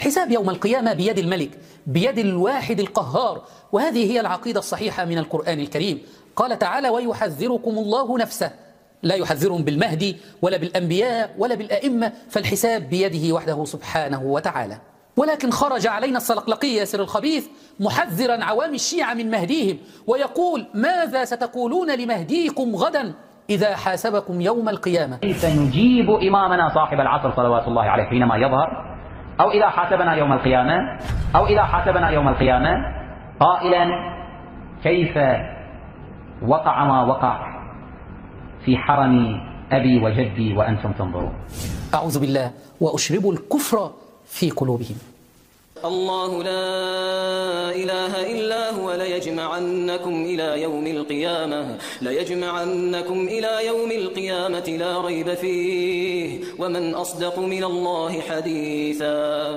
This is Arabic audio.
الحساب يوم القيامة بيد الملك، بيد الواحد القهار، وهذه هي العقيدة الصحيحة من القرآن الكريم. قال تعالى: ويحذركم الله نفسه، لا يحذرهم بالمهدي ولا بالأنبياء ولا بالأئمة، فالحساب بيده وحده سبحانه وتعالى. ولكن خرج علينا الصلقلقي ياسر الخبيث محذرا عوام الشيعة من مهديهم، ويقول: ماذا ستقولون لمهديكم غدا إذا حاسبكم يوم القيامة؟ كيف نجيب إمامنا صاحب العصر صلوات الله عليه حينما يظهر، أو إذا حاسبنا يوم القيامة، أو إذا حاسبنا يوم القيامة قائلا: كيف وقع ما وقع في حرم أبي وجدي وأنتم تنظرون. أعوذ بالله، وأشربوا الكفر في قلوبهم. الله لا إله إلا هو ليجمعنكم إلى يوم القيامة لا ريب فيه، ومن أصدق من الله حديثا.